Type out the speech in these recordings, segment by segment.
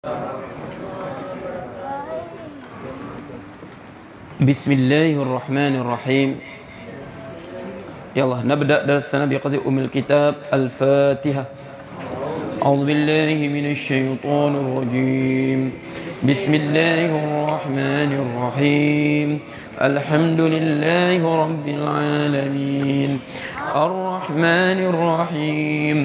بسم الله الرحمن الرحيم. يلا نبدأ درسنا بقراءة الكتاب الفاتحة. أعوذ بالله من الشيطان الرجيم. بسم الله الرحمن الرحيم. الحمد لله رب العالمين الرحمن الرحيم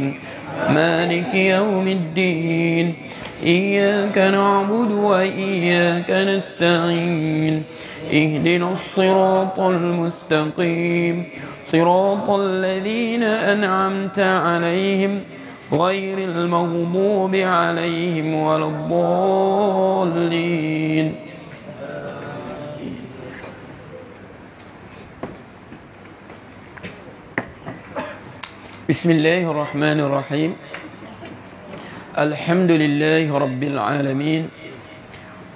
مالك يوم الدين إياك نعبد وإياك نستعين اهدنا الصراط المستقيم صراط الذين أنعمت عليهم غير المغضوب عليهم ولا الضالين. بسم الله الرحمن الرحيم. الحمد لله رب العالمين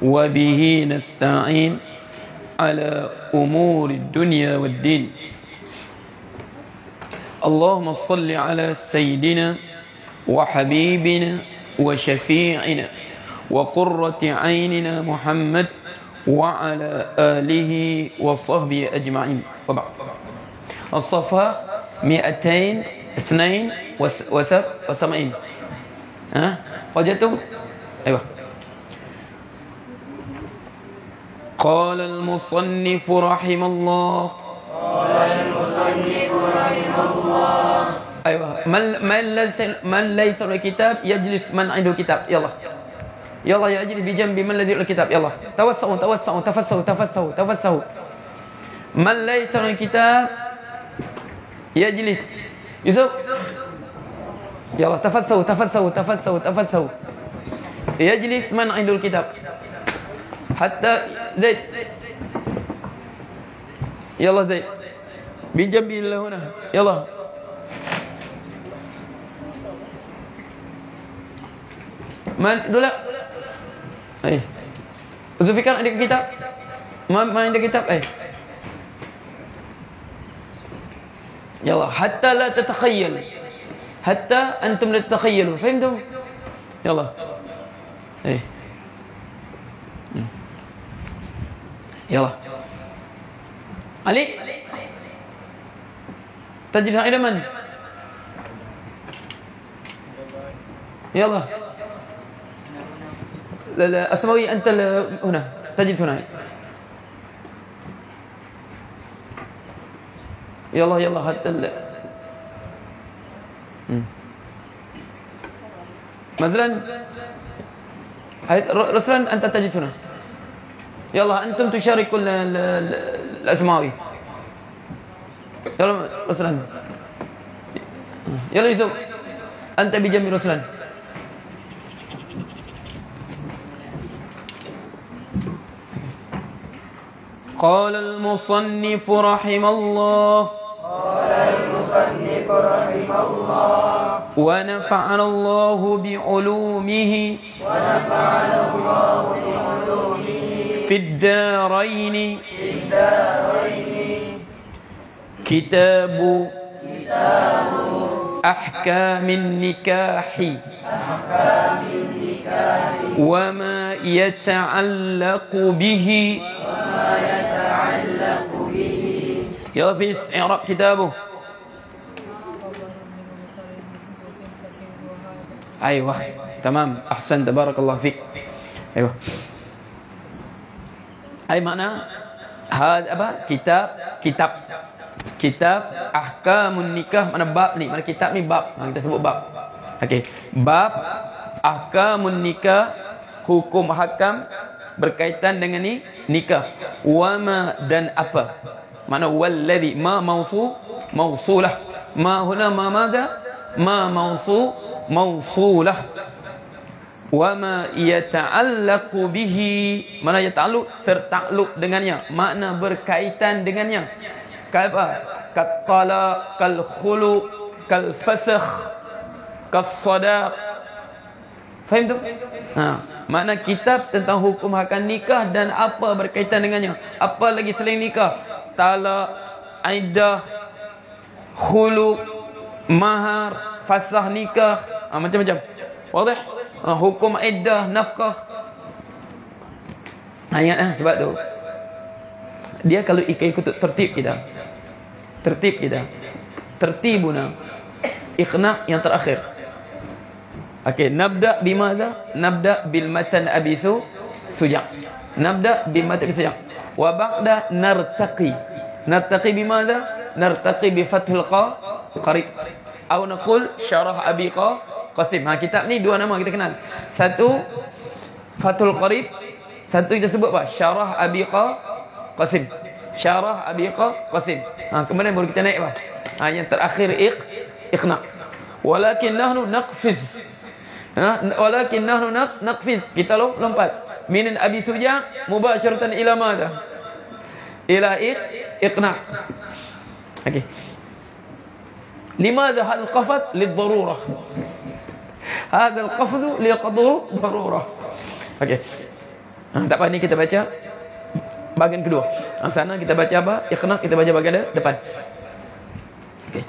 وبه نستعين على أمور الدنيا والدين. اللهم صل على سيدنا وحبيبنا وشفيعنا وقرة عيننا محمد وعلى آله وصحبه أجمعين. وبعد. الصفحة 272. وجدتم؟ أيوة. قال المصنف رحمه الله. أيوة. من ليس له كتاب يجلس من عنده كتاب. يلا يجلس بجنب من الذي له كتاب. يلا تفسحوا. من ليس له كتاب يجلس. يوسف يلا تفسحوا. يجلس من عنده الكتاب. حتى زيد. يلا زيد بجنبي الله هنا. يلا من dulu. Zulfikar ada kitab? Mana ada kitab? يلا حتى لا تتخيل. حتى أنتم لا تتخيلوا. فهمتم؟ يلا يلا علي تجلس إلى من؟ يلا لا أسموي أنت هنا تجلس هنا. يلا حتى مثلا رسلا أنت تجلس هنا. يلا أنتم تشاركوا الأسماوي. يلا رسلا. يلا يوسف أنت بجنب رسلا. قال المصنف رحمه الله. ونفعنا الله بعلومه في الدارين. كتاب أحكام النكاح وما يتعلق به. يلا في إعراب كتابه. أيوة تمام أحسنت بارك الله فيك. أيوة أي معنى هذا أبا kitab ahkamun nikah. Mana bab ni? Mana kitab ni bab. Kita sebut bab. Okey. Bab ahkamun nikah, hukum hakam berkaitan dengan ni nikah. Wama dan apa. Mana walladhi ma mausulah. Ma huna ma madha? Ma mausulah. Wama yata'allaqu bihi. Mana yata'alluq? Tertakluk dengannya. Makna berkaitan dengannya. Apa? Kat talaq, kal khulu, kal fasakh, kas sadaq. Faham tu? Makna kitab tentang hukum hakam nikah dan apa berkaitan dengannya. Apa lagi selain nikah? Talaq, iddah, khulu, mahar, fasakh nikah, macam-macam. Wadah? hukum iddah, nafkah. Ingat sebab tu dia kalau ikut tertib kita. Tertibuna ikhna yang terakhir. Okey, nabda bimadha? Nabda bil matan Abi Suja'. Nabda bil matan Abi Suja'. Wa ba'da nartaqi. Nartaqi bimadha? Nartaqi bi fathil qarib. Atau naqul syarah Abi Qasim. Kitab ni dua nama kita kenal. Satu Fathul Qarib, satu kita sebut apa? Syarah Abi Qasim. Syarah Abi Qasim. Kemudian baru kita naik apa? Yang terakhir iqna. Walakin nahnu naqfiz. Walakin nahnu naqfiz. Kita lompat min Abi Suja' mubasharatan ila madha? Ila iqna. Okey. Limadha hal qafat lidharurah? Hadha al-qafdu liqadru darurah. Okey. Tak apa, ni kita baca bahagian kedua. Sana kita baca apa? Ikhna, kita baca bahagian depan. Okey.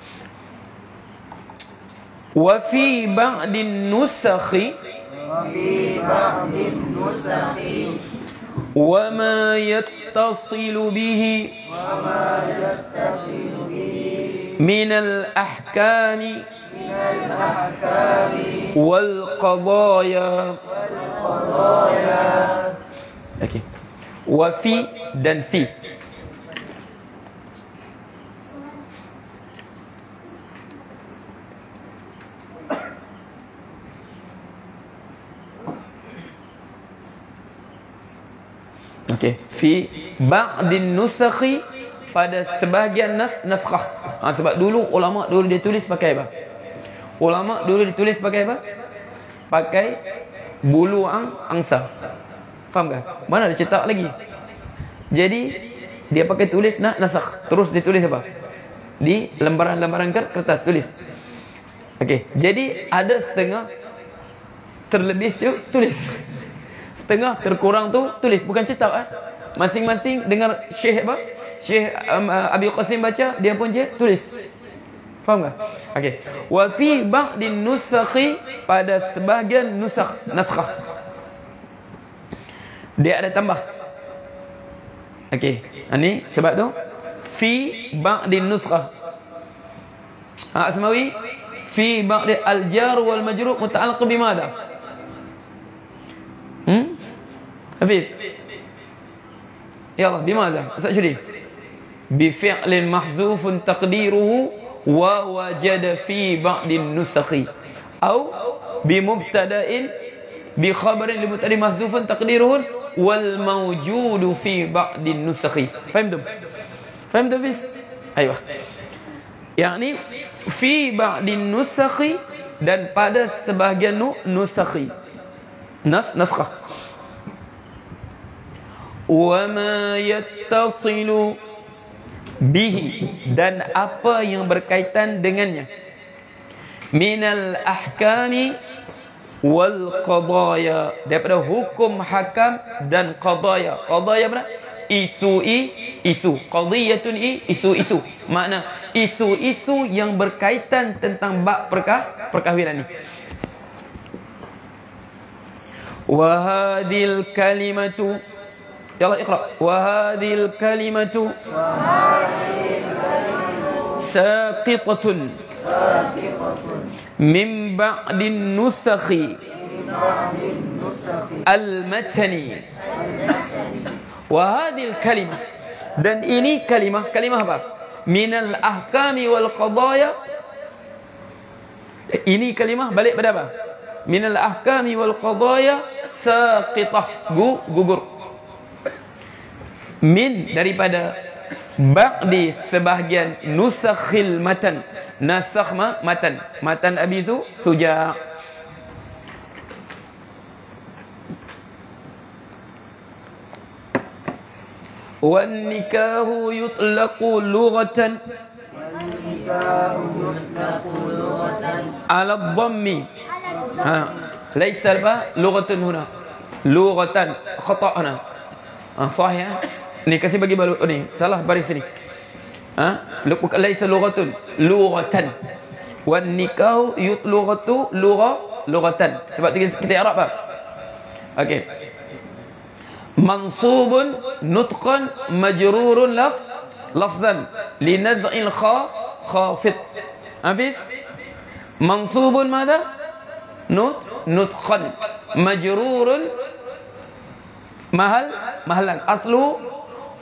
Wa fi ba'din nusakhi wa ma yattasilu bihi min al-ahkami wal qadaya. Okey. Wa fi dan fi. Okey, fi ba'din nusakhi, pada sebahagian naskah. Sebab dulu ulama dulu dia tulis pakai apa? Ulama dulu ditulis pakai apa? Pakai bulu angsa. Faham tak? Mana ada cetak lagi. Jadi dia pakai tulis nasakh. Terus dia tulis apa? Di lembaran-lembaran kertas tulis. Okey, jadi ada setengah terlebih tulis. Setengah terkurang tu tulis, bukan cetak. Masing-masing dengar Syekh apa? Syekh Abi Qasim baca, dia pun je tulis. Faham tak? Okey. Wa fi ba'din nusakhi, pada sebahagian naskah. Dia ada tambah. Okey. Ini sebab tu fi ba'din nuskah. Asmawi fi ba'di al-jar wal majrur muta'alliq bimadha? Hafiz. Ya Allah, bimadha? Ustaz Syuri. Bi fi'lin mahzufun taqdiruhu wa wajada fi ba'din nusakhi. Atau bi mubtada'in bi khabarin li mubtadi mahzufun taqdiruhu wal mawjudu fi ba'din nusakhi. Faham? Faham Hafiz? Aywa. Yakni fi ba'din nusakhi, dan pada sebahagian nusakhi. Naskah. Wa ma yattasilu bihi, dan apa yang berkaitan dengannya, minal ahkami wal qadaya, daripada hukum hakam dan qadaya. Qadaya apa? Isu. Qadiyatun isu. Makna isu-isu yang berkaitan tentang bab perkahwinan ni. Wa hadhil kalimatu, ya Allah iqra. Wa hadhil kalimatu saqitatun min ba'din nusakhi al-matani. Wa hadhil kalimah, dan ini kalimah apa? Minal ahkami wal qadaya. Ini kalimah balik pada apa? Minal ahkami wal qadaya saqitah, gugur. Min, daripada, ba'di, sebahagian, nusakhil matan, nasakh matan Abi Suja'. Wan nikahu yutlaqu lughatan ala dhammi. Laysa lughatun huna, lughatan khata' huna. Sahih. Ni kasih bagi baru ni, salah baris ni. Bukan laisa lughatan. Wan nikahu lughatu lughatan. Sebab kita i'rab apa? Okey. Mansubun nutqan majrurun lafzan li naz'il khafid. Hafiz? Mansubun mada? Nutqan majrurun mahalan aslu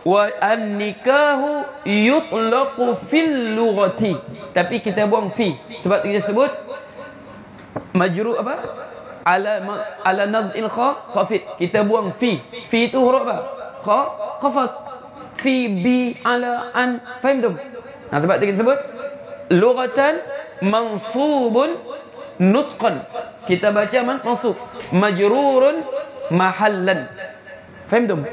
wa an-nikahu yutlaqu fil lughati, tapi kita buang fi sebab kita sebut majrur apa ala naz'il khafid, kita buang fi itu huruf apa khafat fi bi ala an, faham? Sebab kita sebut lughatan mansubun nutqan, kita baca mansub, majrurun mahallan, faham?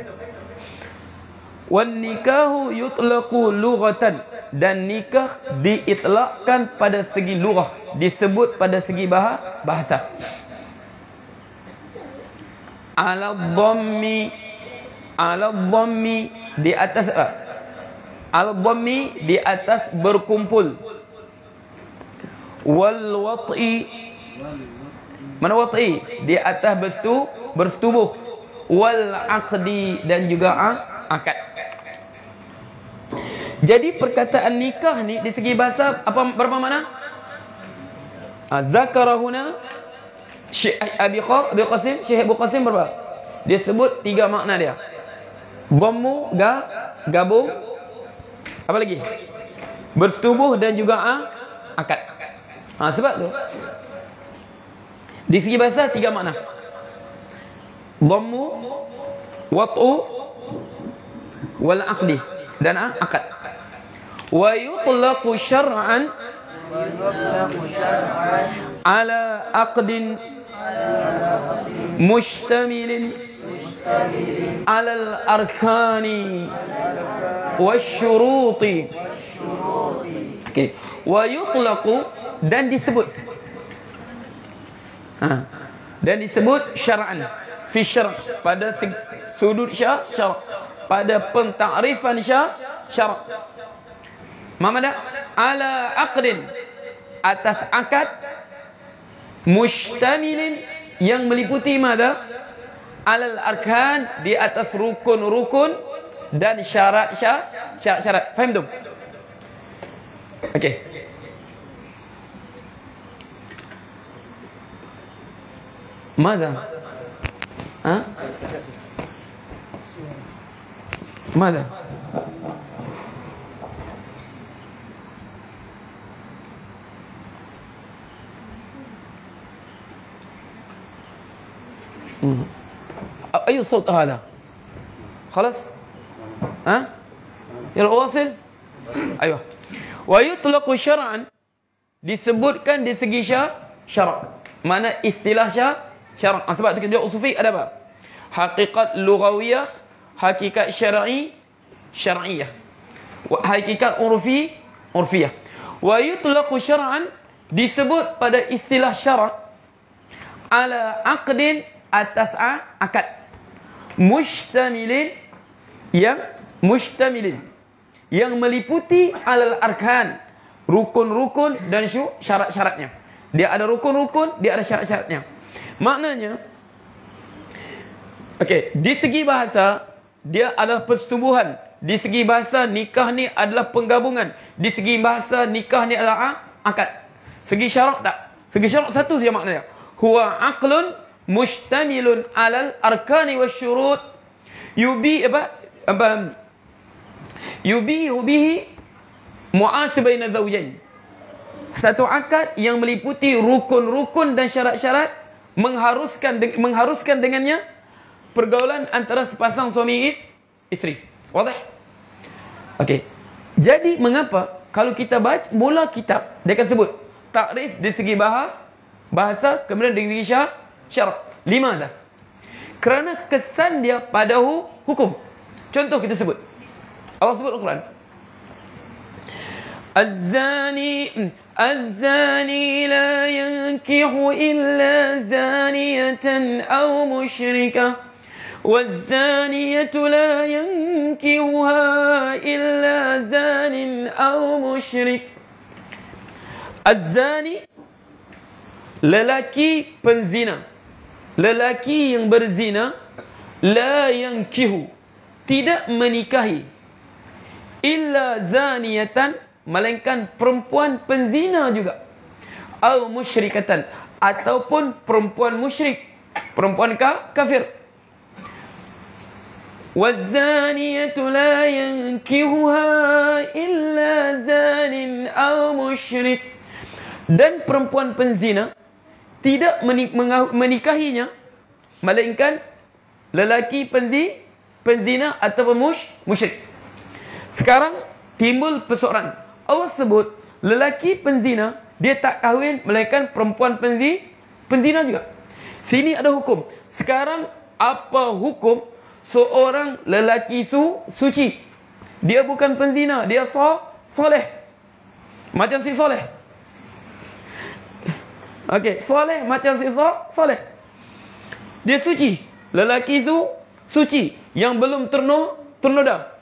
Wan nikahu yutlaqu lughatan, dan nikah diitlaqkan pada segi lughah, disebut pada segi bahasa. Ala dhammi di atas apa? Ala dhammi di atas berkumpul. Wal wat'i, mana wat'i? Di atas bersetubuh. Wal aqdi, dan juga akad. Jadi perkataan nikah ni di segi bahasa berapa makna? Zakarahuna Syekh Abi Qasim berapa? Dia sebut 3 makna dia. Dhammu, gabung. Apa lagi? Bersetubuh dan juga akad. Sebab tu di segi bahasa 3 makna. Dhammu, wat'u, wal aqdi, dan akad. Wa yutlaqu syar'an ala aqdin mustamilin ala al-arkani wasyuruti. Okey, wa yutlaqu, dan disebut syar'an fi syar', pada sudut syar', pada pentakrifan syar'. Mana ala aqdin, atas akad, mustamilin, yang meliputi mada? Alal arkan, di atas rukun-rukun dan syarat. Faham tu? Okey. Mada? Mada? أي الصوت هذا؟ خلاص؟ يلا واصل؟ أيوه. ويطلق شرعا, disebutkan di segi syarak. Mana istilah syarak? Sebab tu kita usul fiqh ada apa? Hakikat lughawiyah, hakikat syar'iyah, hakikat urfiyah. Wa yutlaqu syar'an, disebut pada istilah syarak, ala aqdin, atas akad, mustamilin, yang meliputi alal arkan, rukun-rukun dan syarat-syaratnya. Dia ada rukun-rukun, dia ada syarat-syaratnya. Maknanya, okey, di segi bahasa dia adalah persetubuhan. Di segi bahasa nikah ni adalah penggabungan. Di segi bahasa nikah ni adalah akad. Segi syarat tak? Segi syarat satu saja maknanya. Huwa aqlun mustamilun alal arkani wasyurut yubihi mu'ash baina zawjain. Satu akad yang meliputi rukun-rukun dan syarat-syarat, mengharuskan dengannya pergaulan antara sepasang suami isteri. Wadah? Okey. Jadi mengapa kalau kita baca mula kitab dia akan sebut takrif di segi bahasa, kemudian di segi syarak. 5 dah. Kerana kesan dia pada hukum. Contoh kita sebut. Allah sebut Al-Quran. Az-zani la yankihu illa zaniyatan aw musyrikah. وَالزَّانِيَةُ لَا يَنكِحُهَا إِلَّا زَانٍ أَوْ مُشْرِكٍ. الزَّانِي lelaki penzina, lelaki yang berzina, la yankihu, tidak menikahi, illa zaniyatan, melainkan perempuan penzina juga, atau musyrikatan, ataupun perempuan musyrik, perempuan kafir. Wazaniyatu la yankihuha illa zanin aw musyrik, dan perempuan penzina tidak menikahinya melainkan lelaki penzina ataupun musyrik. Sekarang timbul persoalan. Allah sebut lelaki penzina dia tak kahwin melainkan perempuan penzina juga. Sini ada hukum. Sekarang apa hukum seorang lelaki suci? Dia bukan penzina, dia soleh. Macam si soleh. Okey, soleh macam si soleh. Dia suci. Lelaki suci yang belum ternoda.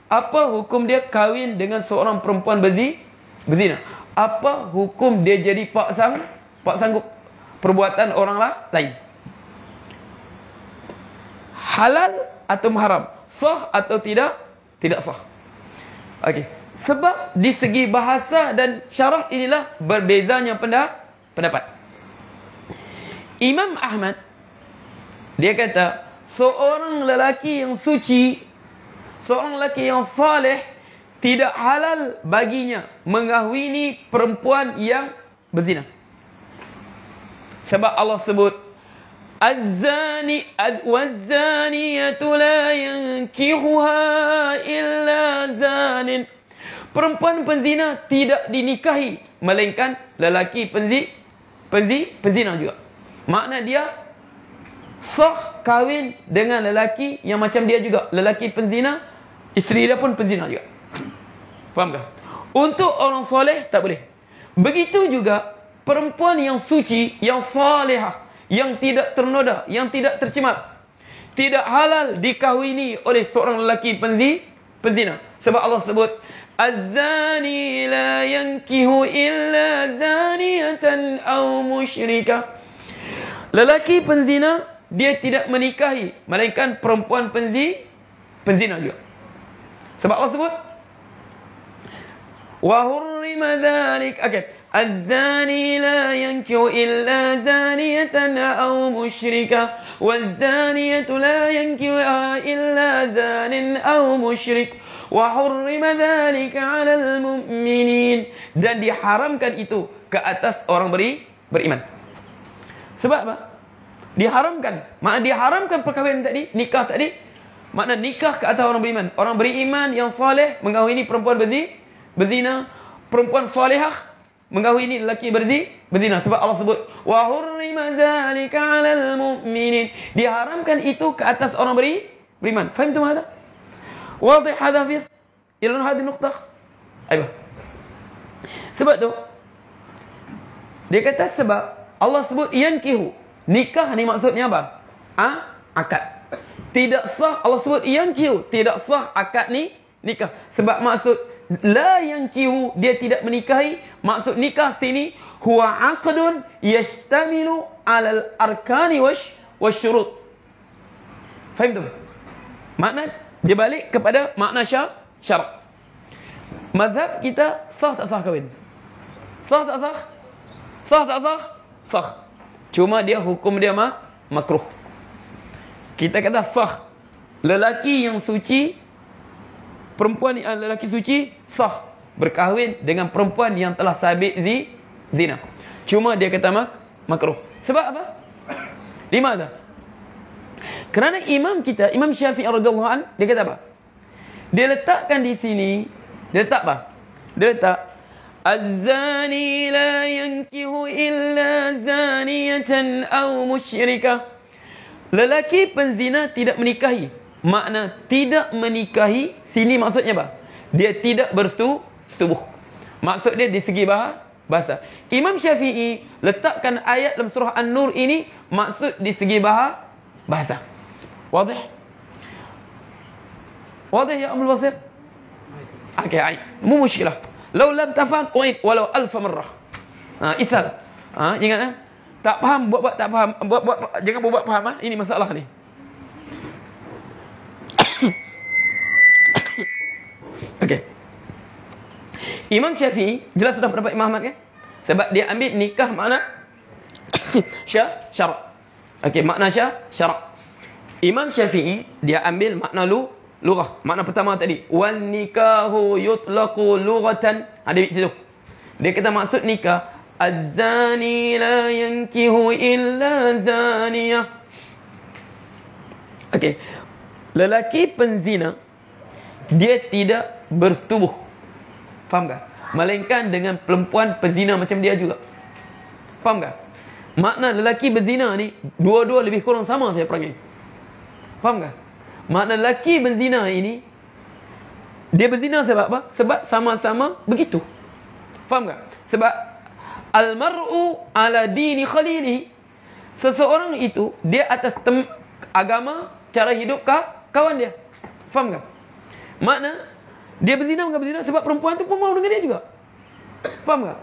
Apa hukum dia kahwin dengan seorang perempuan berzina? Apa hukum dia jadi pak sanggup perbuatan orang lain? Halal atau haram? Sah atau tidak? Tidak sah. Okey. Sebab di segi bahasa dan syarah inilah berbezanya pendapat. Imam Ahmad dia kata seorang lelaki yang suci, seorang lelaki yang saleh, tidak halal baginya mengahwini perempuan yang berzina. Sebab Allah sebut az-zani waz-zaniyatu la yankihuha illa zanin. Perempuan penzina tidak dinikahi melainkan lelaki penzina juga. Makna dia sah kahwin dengan lelaki yang macam dia juga, lelaki penzina, isteri dia pun penzina juga. Faham tak? Untuk orang soleh tak boleh. Begitu juga perempuan yang suci, yang salihah, yang tidak ternoda, yang tidak tercemar, tidak halal dikahwini oleh seorang lelaki penzina. Sebab Allah sebut az-zani la yankihu illa zaniyatan aw musyrikah. Lelaki penzina dia tidak menikahi melainkan perempuan penzina juga. Sebab Allah sebut wa hurrima dzalik, okey, az-zani la yankihu illa zaniyatan aw musyrikah waz-zaniyatu la yankihuha illa zanin aw musyrik wa hurrima dzalika 'alal mu'minin, dan diharamkan itu ke atas orang beriman. Sebab apa? Diharamkan. Makna diharamkan perkahwinan tadi, nikah tadi. Makna nikah ke atas orang beriman. Orang beriman yang soleh mengahwini perempuan berzina, perempuan solehah mengahwini lelaki berzina. Sebab Allah sebut wa hurrima dzalika 'alal mu'minin. Diharamkan itu ke atas orang beriman. Faham tu hada? Wadih hada fi ila hadhihi nuqtah. Ayo. Sebab tu dia kata sebab Allah sebut yankihu. Nikah ni maksudnya apa? Akad. Tidak sah, Allah sebut yankihu, tidak sah akad ni nikah. Sebab maksud la yankihu, dia tidak menikahi. Maksud nikah sini huwa aqdun yashtamilu 'alal arkani wasyurut. Faham tu? Makna dia balik kepada makna syarak. Mazhab kita sah tak sah kahwin? Sah tak sah? Sah tak sah? Sah. Cuma dia hukum dia makruh. Kita kata sah. Lelaki yang suci, perempuan yang lelaki suci sah berkahwin dengan perempuan yang telah sabit zina. Cuma dia kata makruh. Sebab apa? Limada? Kerana imam kita, Imam Syafi'i radhiyallahu an, dia kata apa? Dia letakkan di sini, dia letak apa? Dia letak az-zani la yankihu illa zaniyatan aw musyrikah. Lelaki penzina tidak menikahi. Makna tidak menikahi sini maksudnya apa? Dia tidak bersetubuh. Maksud dia di segi bahasa. Imam Syafi'i letakkan ayat dalam surah An-Nur ini maksud di segi bahasa. Wadih? Wadih ya Abdul Basir? Okey, mu mushkilah. Law lam tafham uid walau alf marrah. Isal. Ingat tak faham, buat tak faham, buat jangan buat faham ini masalah ni. Okey. Imam Syafi'i jelas sudah pendapat Imam Ahmad kan? Sebab dia ambil nikah makna syarak. Okey, makna syarak. Imam Syafi'i dia ambil makna lughah. Makna pertama tadi, wan nikahu yutlaqu lughatan. Ada di situ. Dia kata maksud nikah, az-zani la yankihu illa zaniyah. Okey. Lelaki penzina dia tidak bersetubuh. Faham tak? Melainkan dengan perempuan penzina macam dia juga. Faham tak? Makna lelaki berzina ni dua-dua lebih kurang sama saya perangai. Faham tak? Makna lelaki berzina ini dia berzina sebab apa? Sebab sama-sama begitu. Faham tak? Sebab al-mar'u ala dini khalili. Seseorang itu dia atas agama, cara hidup kawan dia. Faham tak? Makna dia berzina bukan berzina sebab perempuan tu pun mau dengan dia juga. Faham tak?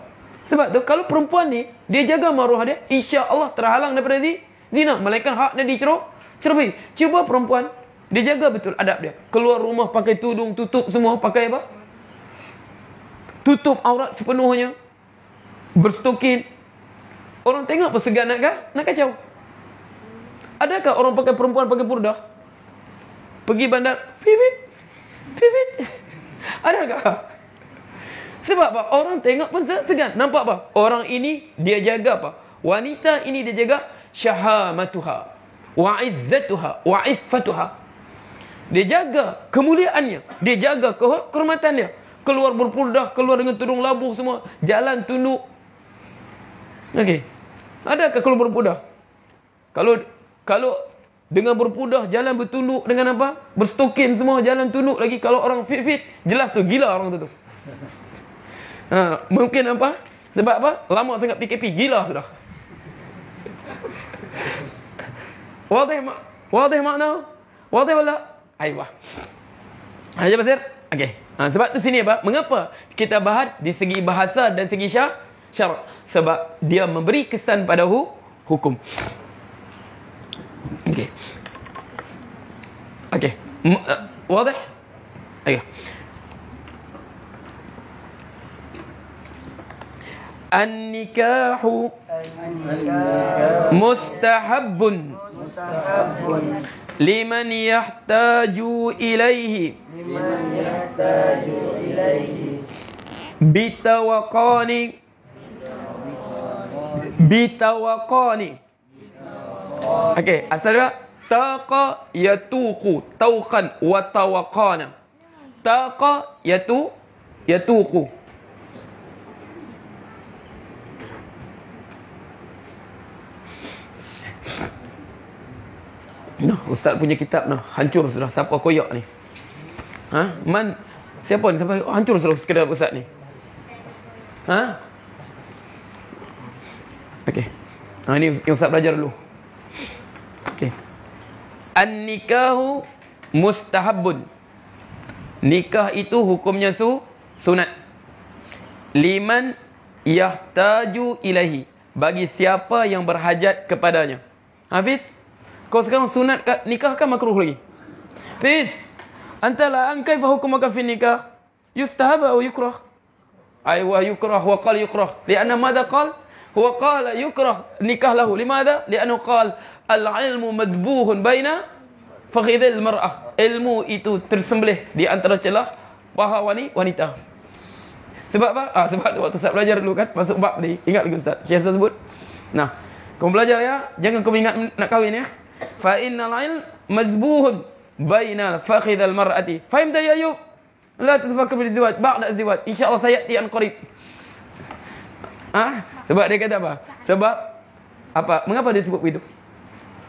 Sebab tu kalau perempuan ni dia jaga maruah dia, insya-Allah terhalang daripada zina, melainkan hak dia dicerobohi. Cuba perempuan dia jaga betul adab dia. Keluar rumah pakai tudung, tutup semua, pakai apa? Tutup aurat sepenuhnya. Berstokin. Orang tengok apa segan nak kacau. Adakah orang pakai perempuan pakai purdah pergi bandar pipit? Adakah? Sebab apa? Orang tengok pun segan. Nampak apa? Orang ini dia jaga apa? Wanita ini dia jaga syahamatuha wa izzatuha wa iffatuha. Dia jaga kemuliaannya, dia jaga kehormatan dia. Keluar berpurdah, keluar dengan tudung labuh semua, jalan tunduk. Okey. Adakah keluar berpurdah? Kalau dengan berpurdah, jalan bertunduk dengan apa? Berstokin semua, jalan tunduk lagi. Kalau orang fit, jelas tu gila orang tu. Mungkin apa? Sebab apa? Lama sangat PKP, gila sudah. Wadih makna? Wadih wala? Aiyah. Aja Basir? Okey. Sebab tu sini apa? Mengapa kita bahas di segi bahasa dan segi syarak? Sebab dia memberi kesan pada hukum. Okey. Okey. Wadih? Ayo. An-nikahu mustahabbun liman yahtaju ilaihi bitawaqani. Okey, asal dia taqa yatuqu tawqan wa tawaqana. Taqa yatuqu. Noh, ustaz punya kitab noh hancur sudah. Siapa koyak ni? Siapa ni? Siapa hancur sudah kitab ustaz ni? Okey. Ini yang ustaz belajar dulu. Okey. An-nikahu mustahabbun. Nikah itu hukumnya sunat. Liman yahtaju ilaihi. Bagi siapa yang berhajat kepadanya. Hafiz, kau sekarang sunat nikah kan makruh lagi. Hafiz, anta la'an kaifa hukumaka fi nikah? Yustahab atau yukrah? Aywa yukrah wa qala yukrah. Lianna madha qala? Huwa qala yukrah nikah lahu. Limadha? Lianna qala al-ilmu madbuhun baina fakhidhil mar'ah. Ilmu itu tersembelih di antara celah paha wanita. Sebab apa? Sebab tu waktu Ustaz belajar dulu kan, masuk bab ni. Ingat lagi Ustaz? Syekh Ustaz sebut. Nah, kau belajar ya, jangan kau ingat nak kahwin ya. Fa innal ilm mazbuhun baina fakhidhil mar'ati. Fahimta ya Ayub? La tatafakkur bil zawaj ba'da az-zawaj. Insya-Allah sayati an qarib. Sebab dia kata apa? Sebab apa? Mengapa dia sebut begitu?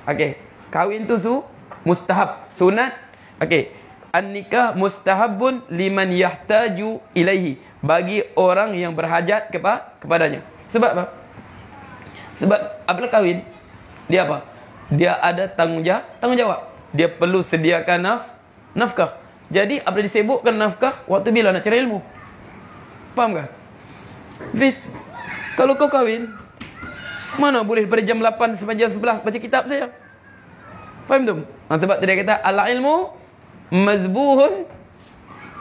Okey, kahwin tu mustahab, sunat. Okey, an-nikah mustahabun liman yahtaju ilaihi. Bagi orang yang berhajat kepadanya. Sebab apa? Sebab apabila kahwin, dia apa? Dia ada tanggungjawab. Dia perlu sediakan nafkah. Jadi apabila disebutkan nafkah, waktu bila nak cari ilmu? Faham tak? Fiz, kalau kau kahwin, Mana boleh daripada jam 8 sampai jam 11 baca kitab saja? Faham tu? Sebab tadi kata al-ilmu mazbuhun,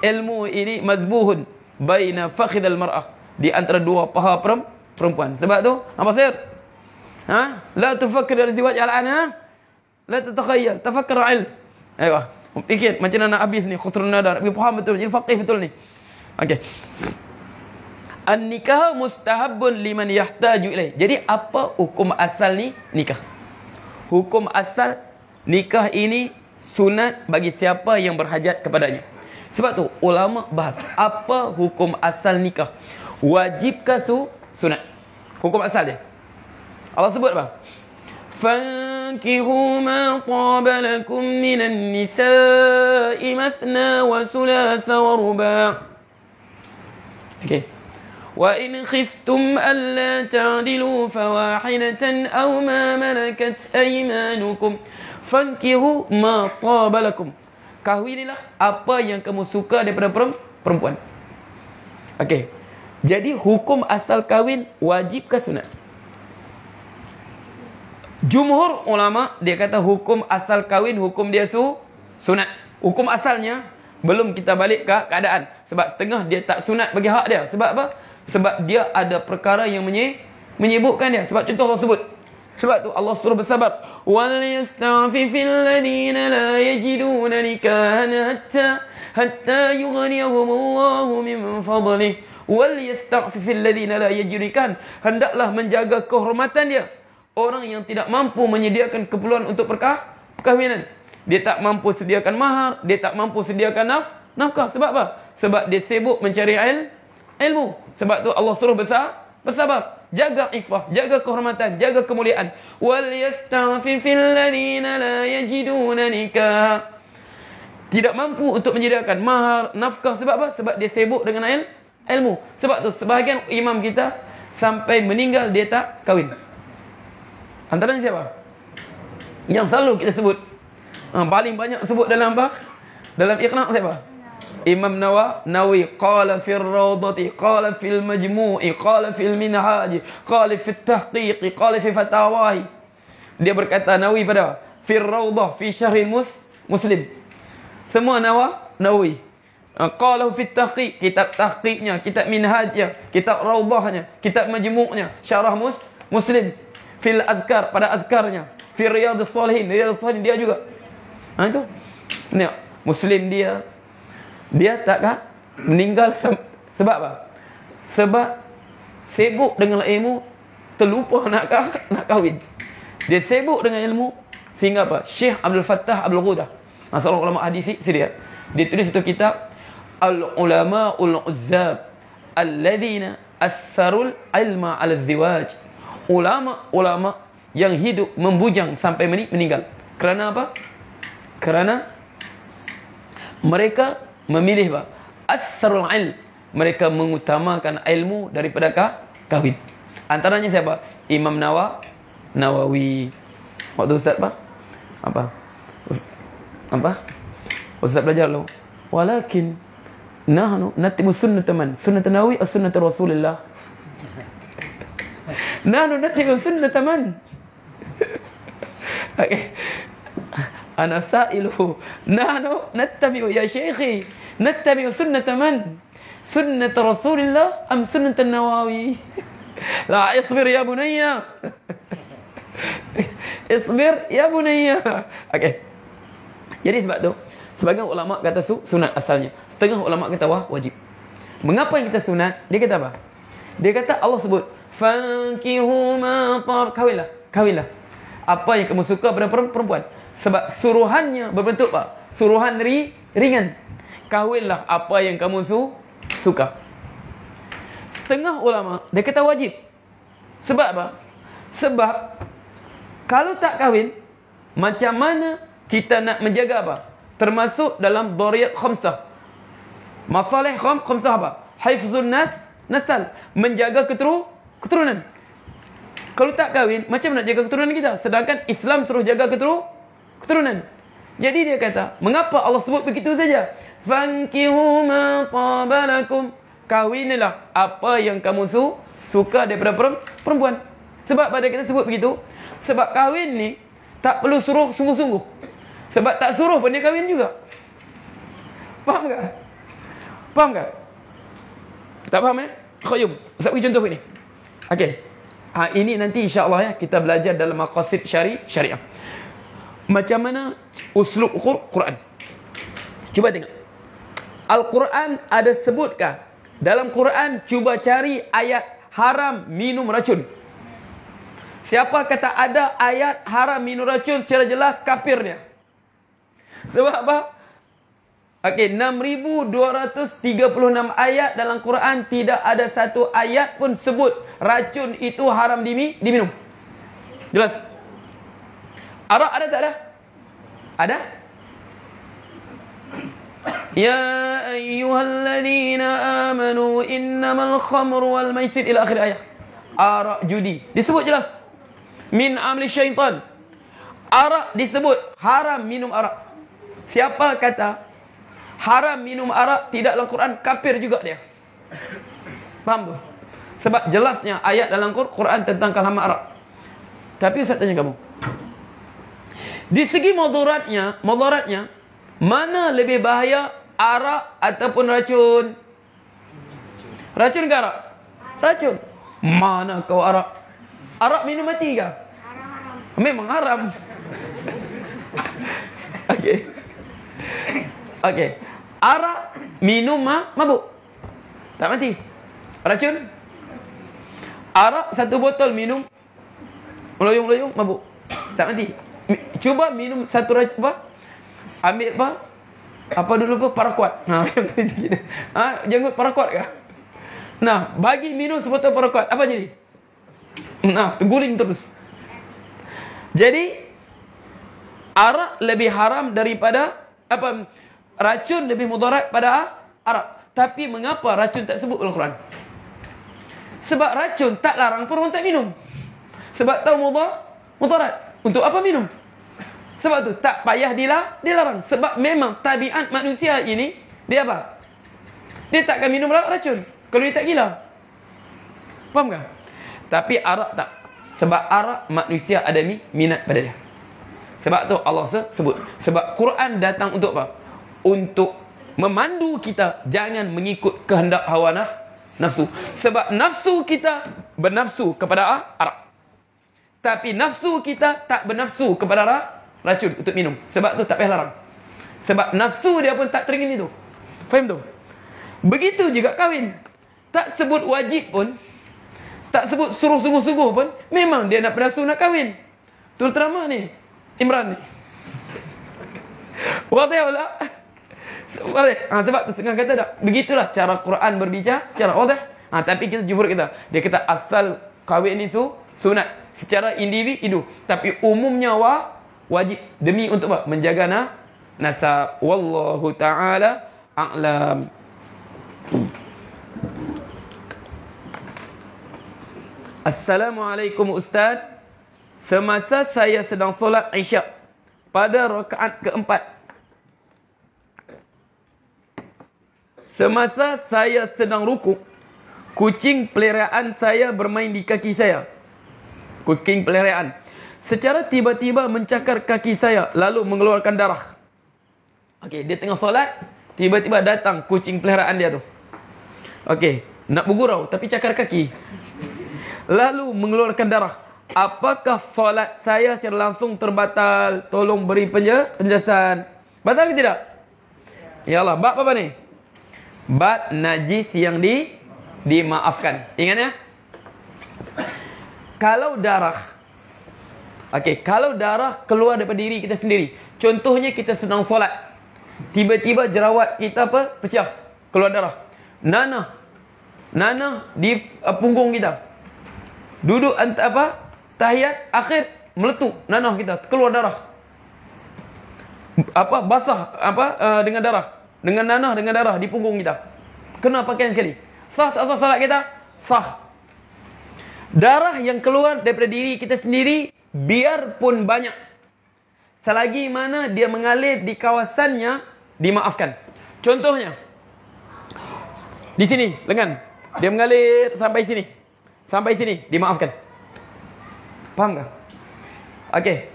ilmu ini mazbuhun baina fakhidal mar'ah, di antara dua paha perempuan. Sebab tu apa sir? La tufakkir al-zawaj al-ana, la tatakhayyal, tafakkar al. Ayo, fikir macam mana nak habis ni khutrun nadar. Faham betul, jadi faqih betul ni. Okey. An-nikah mustahabbun liman yahtaju ilaih. Jadi apa hukum asal ni nikah? Hukum asal nikah ini sunat bagi siapa yang berhajat kepadanya. Sebab tu ulama bahas apa hukum asal nikah. Wajibkah sunat? Hukum asal dia. Allah sebut apa? Fankihu ma taba lakum minan nisa'i mathna wa thulatha wa ruba'. Okey. Wa in khiftum alla ta'dilu fawahidatan aw ma malakat aymanukum fankihu ma taba lakum. Kahwinilah apa yang kamu suka daripada perempuan. Okey. Jadi hukum asal kahwin wajibkah sunat? Jumhur ulama dia kata hukum asal kahwin hukum dia sunat. Hukum asalnya belum kita balik ke keadaan. Sebab setengah dia tak sunat bagi hak dia. Sebab apa? Sebab dia ada perkara yang menyebutkan dia. Sebab contoh Allah sebut. Sebab tu Allah suruh bersabar. Wal yasta'fifil ladina la yajiduna nikahan hatta yughniyahumullahu min fadlih. Wal yasta'fifil ladina la yajiduna nikahan. Hendaklah menjaga kehormatan dia orang yang tidak mampu menyediakan keperluan untuk perkahwinan. Dia tak mampu sediakan mahar, dia tak mampu sediakan nafkah. Sebab apa? Sebab dia sibuk mencari ilmu. Sebab tu Allah suruh bersabar. Jaga ifah, jaga kehormatan, jaga kemuliaan. Wal yasta'fifil ladina la yajiduna nikah. Tidak mampu untuk menyediakan mahar, nafkah. Sebab apa? Sebab dia sibuk dengan ilmu. Sebab tu sebahagian imam kita sampai meninggal dia tak kahwin. Antaranya siapa? Yang selalu kita sebut, paling banyak sebut dalam apa? Dalam Iqna' siapa? Imam Nawawi qala fil rawdati, qala fil majmu'i, qala fil minhaj, qala fil tahqiq, qala fi fatawahi. Dia berkata Nawawi pada fil rawdah fi syarhil muslim. Semua Nawawi. Qala fil tahqiq, kitab tahqiqnya, kitab minhajnya, kitab rawdahnya, kitab majmu'nya, syarah muslim. Fil azkar, pada azkarnya. Fil riyadhus salihin, dia juga. Itu. Ni muslim dia takkah meninggal sebab apa? Sebab sibuk dengan ilmu, terlupa nak kahwin. Dia sibuk dengan ilmu sehingga apa? Syekh Abdul Fattah Abdul Ghudah, seorang ulama hadis dia tulis satu kitab Al-Ulama'ul Uzzab Alladhina Atharul Ilma Ala Ziwaj. Ulama-ulama yang hidup membujang sampai meninggal. Kerana apa? Kerana mereka memilih apa? Asrul ilm. Mereka mengutamakan ilmu daripada kahwin. Antaranya siapa? Imam Nawawi. Waktu Ustaz apa? Ustaz belajar lu. Walakin nahnu natimu sunnat man. Sunnat Nawawi atau sunnat Rasulullah? Nahnu natimu sunnat man. Okey. Ana sa'iluhu. Nahnu nattabi'u ya syekhi. Nattabi'u sunnata man? Sunnata Rasulillah am sunnata Nawawi? La, isbir ya bunayya. Isbir ya bunayya. Okey. Jadi sebab tu sebagian ulama kata sunat asalnya. Setengah ulama kata wajib. Mengapa yang kita sunat? Dia kata apa? Dia kata Allah sebut fankihu ma tab, kahwinlah. Apa yang kamu suka pada perempuan. Sebab suruhannya berbentuk apa? Suruhan ringan. Kahwinlah apa yang kamu suka. Setengah ulama dia kata wajib. Sebab apa? Sebab kalau tak kahwin, macam mana kita nak menjaga apa? Termasuk dalam dariyat khamsah. Masalih khamsah apa? Hifzun nasal, menjaga keturunan. Kalau tak kahwin, macam mana nak jaga keturunan kita? Sedangkan Islam suruh jaga keturunan. Jadi dia kata, mengapa Allah sebut begitu saja? Fankihu ma tabalakum. Kahwinilah apa yang kamu suka daripada perempuan. Sebab pada kita sebut begitu, sebab kahwin ni tak perlu suruh sungguh-sungguh. Sebab tak suruh pun dia kahwin juga. Faham tak? Faham tak? Tak faham ya? Jom, Ustaz bagi contoh ni. Okey. Ini nanti insya-Allah ya kita belajar dalam maqasid syariah. Macam mana uslub Quran. Cuba tengok. Al-Quran ada sebutkah? Dalam Quran cuba cari ayat haram minum racun. Siapa kata ada ayat haram minum racun secara jelas kafir dia. Sebab apa? Okey, 6236 ayat dalam Quran tidak ada satu ayat pun sebut racun itu haram diminum. Jelas? Arak ada tak ada? Ada? Ya ayyuhalladzina amanu innamal khamru wal maisir ila akhir ayat. Arak judi disebut jelas. Min amli syaitan. Arak disebut haram minum arak. Siapa kata haram minum arak tidak dalam Quran, kafir juga dia. Faham tu? Sebab jelasnya ayat dalam Quran tentang halaman arak. Tapi Ustaz tanya kamu, di segi mudaratnya, mana lebih bahaya, arak ataupun racun? Racun ke arak? Racun. Mana kau arak? Arak minum mati ke? Memang haram. Okey. Okey. Arak minum mabuk. Tak mati. Racun? Arak satu botol minum meloyong-loyong mabuk. Tak mati. Cuba minum satu racun apa? Ambil apa? Apa dulu apa? Paraquat. Janggut paraquat ke? Nah, bagi minum sebotol paraquat, apa jadi? Nah, terguling terus. Jadi arak lebih haram daripada apa? Racun lebih mudarat pada arak. Tapi mengapa racun tak sebut dalam Quran? Sebab racun tak larang pun orang tak minum. Sebab tahu mudarat. Untuk apa minum? Sebab tu tak payah dilarang. Sebab memang tabiat manusia ini dia apa? Dia takkan minum racun kalau dia tak gila. Faham tak? Tapi arak tak. Sebab arak manusia ada minat pada dia. Sebab tu Allah sebut. Sebab Quran datang untuk apa? Untuk memandu kita jangan mengikut kehendak hawa nafsu. Sebab nafsu kita bernafsu kepada arak. Tapi nafsu kita tak bernafsu kepada racun untuk minum. Sebab tu tak payah larang. Sebab nafsu dia pun tak teringin itu. Faham tu? Begitu juga kahwin. Tak sebut wajib pun, tak sebut suruh sungguh-sungguh pun, memang dia nak bernafsu nak kahwin. Terutama ni Imran ni. Wadah tak? Sebab tu setengah kata tak. Begitulah cara Quran berbicara. Cara wadah. Tapi kita jumhur kita. Dia kata asal kahwin ni sunat secara individu. Tapi umumnya wajib demi untuk apa? Menjaga nasab. Wallahu ta'ala a'lam. Assalamualaikum Ustaz. Semasa saya sedang solat Isyak pada rakaat keempat, semasa saya sedang rukuk, kucing peliharaan saya bermain di kaki saya. Kucing peliharaan secara tiba-tiba mencakar kaki saya lalu mengeluarkan darah. Okey, dia tengah solat, tiba-tiba datang kucing peliharaan dia tu. Okey, nak bergurau tapi cakar kaki. Lalu mengeluarkan darah. Apakah solat saya secara langsung terbatal? Tolong beri penjelasan. Batal ke tidak? Ya Allah, bab apa ni? Bab najis yang dimaafkan. Ingat ya? Kalau darah, kalau darah keluar daripada diri kita sendiri. Contohnya kita sedang solat, tiba-tiba jerawat kita pecah, keluar darah. Nanah di punggung kita. Duduk tahiyat akhir meletup nanah kita, keluar darah. Basah dengan darah. Dengan nanah dengan darah di punggung kita. Kena pakaian sekali. Sah tak sah salat kita? Sah. Darah yang keluar daripada diri kita sendiri biarpun banyak, selagi mana dia mengalir di kawasannya, dimaafkan. Contohnya di sini lengan, dia mengalir sampai sini, dimaafkan. Faham tak? Okey.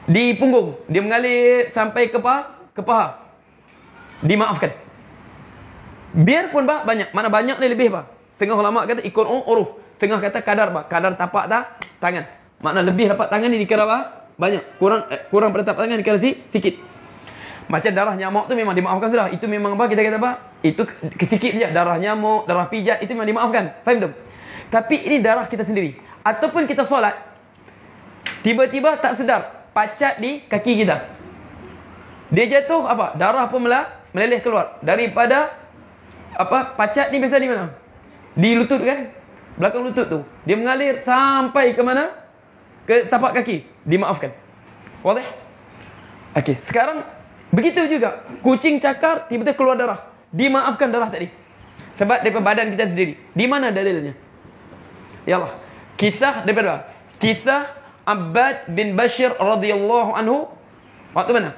Di punggung, dia mengalir sampai ke paha. Dimaafkan. Biarpun banyak, mana banyak ni lebih Setengah ulama kata ikut uruf, setengah kata kadar kadar tapak tangan. Makna lebih tapak tangan ni dikira banyak, kurang pada tapak tangan dikira sikit. Macam darah nyamuk tu memang dimaafkan sudah. Itu memang kita kata itu kesikit saja. Darah nyamuk, darah pijat itu memang dimaafkan. Faham tak? Tapi ini darah kita sendiri. Ataupun kita solat, tiba-tiba tak sedar pacat di kaki kita. Dia jatuh darah pun meleleh keluar daripada pacat ni. Biasa di mana? Di lutut kan? Belakang lutut tu. Dia mengalir sampai ke mana? Ke tapak kaki. Dimaafkan. Boleh? Okey, sekarang begitu juga. Kucing cakar tiba-tiba keluar darah. Dimaafkan darah tadi. Sebab daripada badan kita sendiri. Di mana dalilnya? Yalah. Kisah daripada kisah Abbad bin Bashir radhiyallahu anhu. Waktu mana?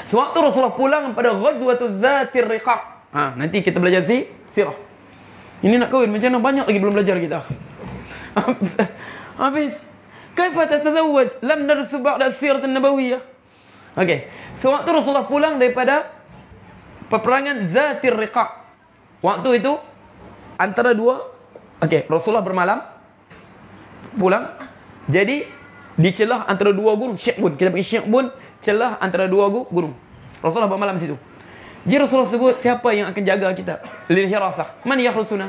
Sewaktu Rasulullah pulang pada Ghazwatul Zatir Riqa'. Nanti kita belajar sirah. Ini nak kahwin macam mana, banyak lagi belum belajar kita. Habis. Kaifa tatazawwaj lam narsu ba'da sirah an-nabawiyyah. Okey. Sewaktu Rasulullah pulang daripada peperangan Zatir Riqa'. Waktu itu antara dua. Okey, Rasulullah bermalam pulang. Jadi di celah antara dua gunung, Syi'bun. Kita pergi Syi'bun, celah antara dua gunung. Rasulullah bermalam di situ. Jadi Rasulullah sebut, siapa yang akan jaga kita? Lil hirasah. Man yahrusuna?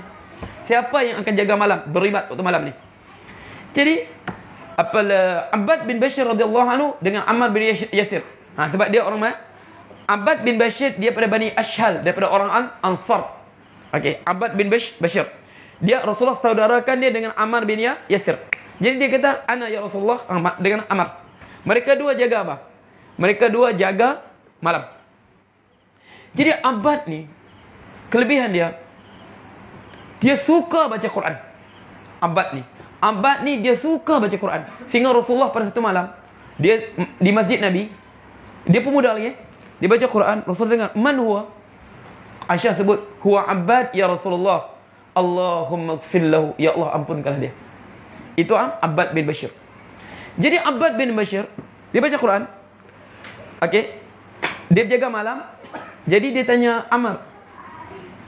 Siapa yang akan jaga malam, beribat waktu malam ni? Jadi Abbad bin Bashir radhiyallahu anhu dengan Ammar bin Yasir. Sebab dia orang mana? Abbad bin Bashir dia pada Bani Ashhal, daripada orang Ansar. Okey, Abbad bin Bashir. Dia Rasulullah saudarakan dia dengan Ammar bin Yasir. Jadi dia kata, ana ya Rasulullah dengan Ammar. Mereka dua jaga apa? Mereka dua jaga malam. Jadi Abbad ni, kelebihan dia suka baca Quran. Abbad ni dia suka baca Quran. Sehingga Rasulullah pada satu malam, dia di masjid Nabi, dia pemuda lagi, dia baca Quran. Rasulullah dengar, man huwa? Aisyah sebut, huwa Abbad ya Rasulullah. Allahumma gfir lahu, ya Allah ampunkanlah dia. Itu Abbad bin Bashir. Jadi Abbad bin Bashir, dia baca Quran. Okey. Dia jaga malam. Jadi dia tanya Ammar,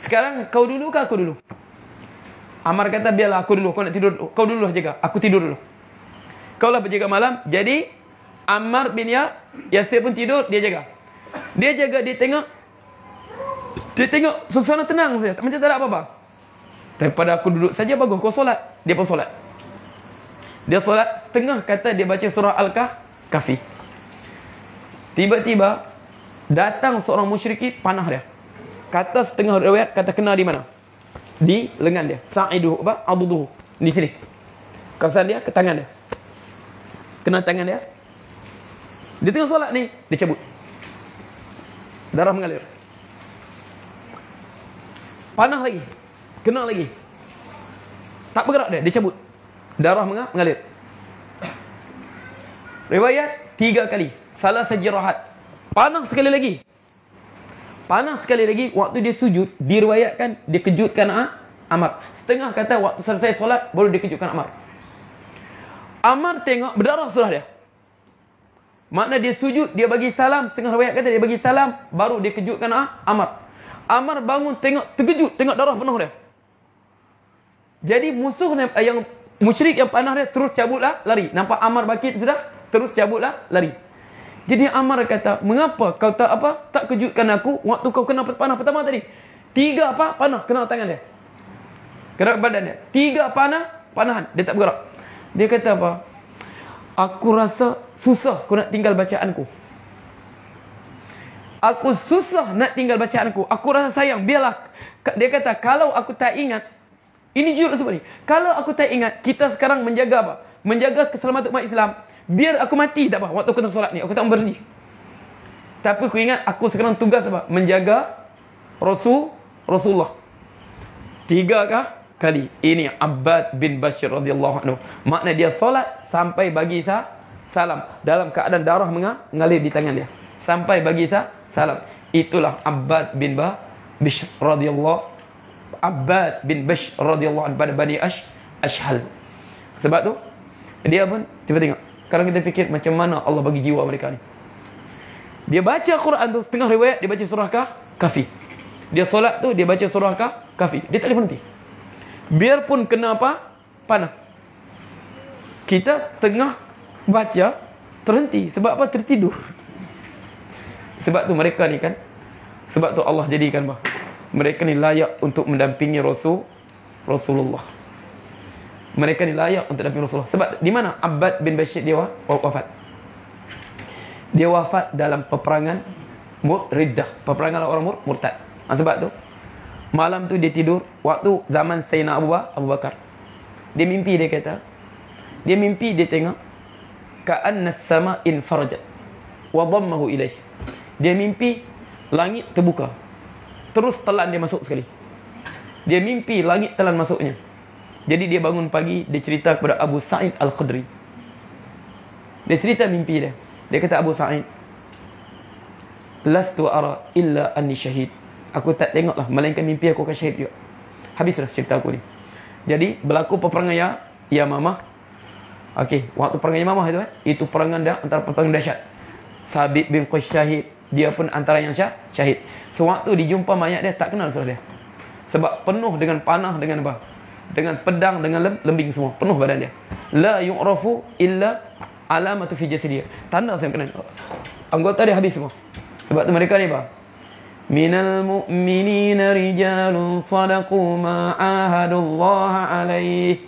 sekarang kau dulu ke aku dulu? Ammar kata, biarlah aku dulu. Kau nak tidur, kau dulu lah jaga, aku tidur dulu. Kau lah berjaga malam. Jadi Ammar bin Yasir pun tidur, dia jaga. Dia jaga, dia tengok suasana tenang saja, macam tak ada apa-apa. Daripada aku duduk saja bagus, kau solat. Dia pun solat. Dia solat, setengah kata dia baca surah Al-Kahfi. Tiba-tiba datang seorang musyriki, panah dia. Kata setengah riwayat, kata kena di mana? Di lengan dia. Sa'iduhu, aduduhu. Di sini. Kawasan dia, ke tangan dia. Kena tangan dia. Dia tengah solat ni, dia cabut. Darah mengalir. Panah lagi. Kena lagi. Tak bergerak dia cabut. Darah mengalir. Riwayat 3 kali. Salah sajirahat. Panah sekali lagi. Waktu dia sujud, diriwayatkan dia kejutkan Ammar. Setengah kata waktu selesai solat baru dia kejutkan Ammar. Ammar tengok berdarah sudah dia. Makna dia sujud, dia bagi salam, setengah riwayat kata dia bagi salam, baru dia kejutkan Ammar. Ammar bangun tengok, terkejut tengok darah penuh dia. Jadi musuh yang musyrik yang panah dia terus cabutlah lari. Nampak Ammar bakit sudah, terus cabutlah lari. Jadi Ammar kata, mengapa kau tak kejutkan aku waktu kau kena panah pertama tadi? 3 panah kena tangan dia, kena badan dia. 3 panahan, dia tak bergerak. Dia kata apa? Aku rasa susah aku nak tinggal bacaanku. Aku susah nak tinggal bacaanku. Aku rasa sayang, biarlah. Dia kata, kalau aku tak ingat, ini jujur sebab ni, kalau aku tak ingat, kita sekarang menjaga apa? Menjaga keselamatan umat Islam. Biar aku mati tak apa, waktu aku nak solat ni, aku tak berhenti. Tapi aku ingat, aku sekarang tugas apa? Menjaga Rasulullah. 3 kali. Ini Abbad bin Bashir radhiyallahu anhu. Makna dia solat sampai bagi salam. Dalam keadaan darah mengalir di tangan dia. Sampai bagi salam. Itulah Abbad bin Bashir radhiyallahu Abbad bin Bashir radhiyallahu anhu pada Bani Ashhal. Sebab tu Dia pun cuba tengok. Sekarang kita fikir macam mana Allah bagi jiwa mereka ni. Dia baca Quran tu, setengah riwayat dia baca surah Kahfi. Dia solat tu dia baca surah Kahfi. Dia tak boleh berhenti. Biarpun kena apa? Panah. Kita tengah baca terhenti. Sebab apa? Tertidur. Sebab tu mereka ni kan, sebab tu Allah jadikan bah, mereka ni layak untuk mendampingi Rasulullah. Mereka ni layak untuk mendampingi Rasulullah. Sebab di mana Abbad bin Bashir dia wafat? Dia wafat dalam peperangan Riddah, peperangan orang murtad. Sebab tu malam tu dia tidur waktu zaman Sayyidina Abu Bakar. Dia mimpi, dia kata, dia mimpi dia tengok ka'anna as-sama'in farajat wa dhammahu ilaih. Dia mimpi langit terbuka, terus telan dia masuk sekali. Dia mimpi langit telan masuknya. Jadi dia bangun pagi, dia cerita kepada Abu Sa'id Al-Khudri. Dia cerita mimpi dia. Dia kata, Abu Sa'id, lastu ara illa anni syahid. Aku tak tengoklah melainkan mimpi aku akan syahid juga. Habislah cerita aku ni. Jadi berlaku peperangan Yamamah. Okey, waktu perangan Yamamah itu itu perangan dah antara peperangan dahsyat. Sabit bin Qais syahid, dia pun antara yang syahid. Sewaktu dijumpa mayat dia tak kenal suara dia. Sebab penuh dengan panah, dengan apa? Dengan pedang, dengan lembing semua, penuh badan dia. La yu'rafu illa alamatu fi jasadih. Tanda saya kenal. Anggota dia habis semua. Sebab tu mereka ni apa? Minal mu'minina rijalun sadaqu ma ahadullaha alaih.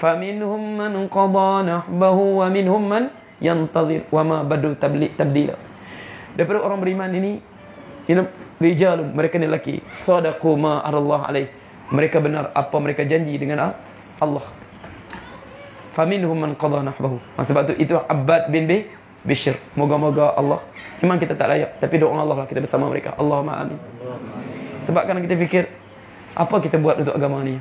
Faminhum man qada nahbahu wa minhum man yantazir wa ma badu tabdila. Daripada orang beriman ini rijalun, mereka ni lelaki, sadaqu ma ahadullaha alaih. Mereka benar apa mereka janji dengan Allah. Faminhum man qada nahbahu. Sebab tu itu Abbad bin Bishr. Moga-moga Allah, memang kita tak layak, tapi doa Allah lah kita bersama mereka. Allahumma amin. Sebab kadang kita fikir, apa kita buat untuk agama ni?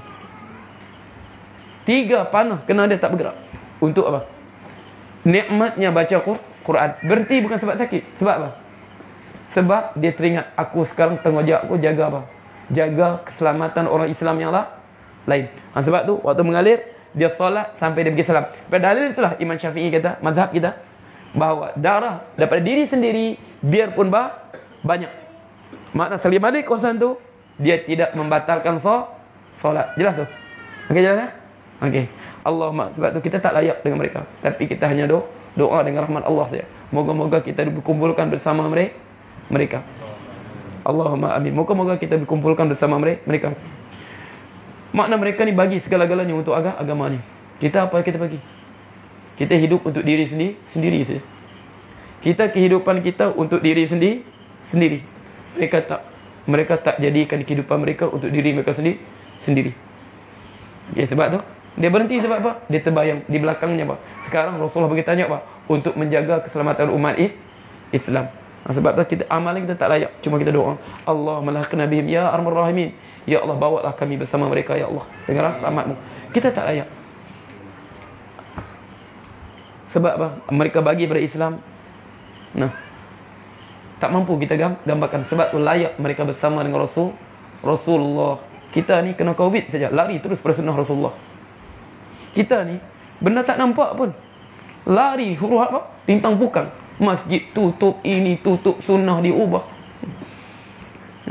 3 panah kena dia tak bergerak. Untuk apa? Nikmatnya baca Quran. Berhenti bukan sebab sakit. Sebab apa? Sebab dia teringat, aku sekarang tanggungjawab aku jaga apa? Jaga keselamatan orang Islam yang lain. Sebab tu waktu mengalir, dia solat sampai dia pergi salam. Pada dalil itulah Imam Syafi'i kata, mazhab kita, bahawa darah daripada diri sendiri biarpun banyak, makna salim balik kawasan tu, dia tidak membatalkan solat. Jelas tu? Okey, jelas tak? Okey. Allahumma, sebab tu kita tak layak dengan mereka, tapi kita hanya doa dengan rahmat Allah saja. Moga-moga kita dikumpulkan bersama mereka. Allahumma amin. Moga-moga kita dikumpulkan bersama mereka. Makna mereka ni bagi segala-galanya untuk agama ni. Kita apa kita bagi? Kita hidup untuk diri sendiri saja. Kita kehidupan kita untuk diri sendiri. Mereka tak jadikan kehidupan mereka untuk diri mereka sendiri. Okay, sebab tu dia berhenti sebab apa? Dia terbayang di belakangnya apa? Sekarang Rasulullah bagi tanya apa? Untuk menjaga keselamatan umat Islam. Sebab tu kita amalan kita tak layak, cuma kita doa, Allahumma lahqina bihim ya arhamar rahimin. Ya Allah, bawalah kami bersama mereka ya Allah dengan rahmat-Mu. Kita tak layak. Sebab apa? Mereka bagi pada Islam. Tak mampu kita gambarkan. Sebab tu layak mereka bersama dengan Rasulullah. Kita ni kena Covid saja, lari terus pada sunnah Rasulullah. Kita ni benda tak nampak pun, lari huruf apa? Lintang pukang. Masjid tutup, ini tutup, sunnah diubah.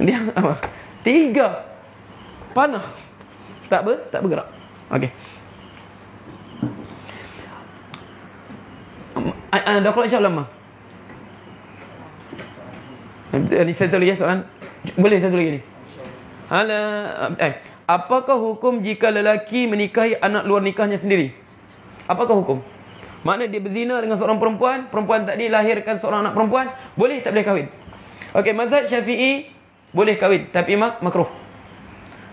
Dia apa? 3 panah tak bergerak. Okey. Dah keluar insya-Allah mah. Ini satu lagi soalan. Boleh satu lagi ni. Apakah hukum jika lelaki menikahi anak luar nikahnya sendiri? Apakah hukum? Makna dia berzina dengan seorang perempuan tak dilahirkan seorang anak perempuan, boleh tak boleh kahwin? Okey, mazhab Syafi'i boleh kahwin tapi makruh.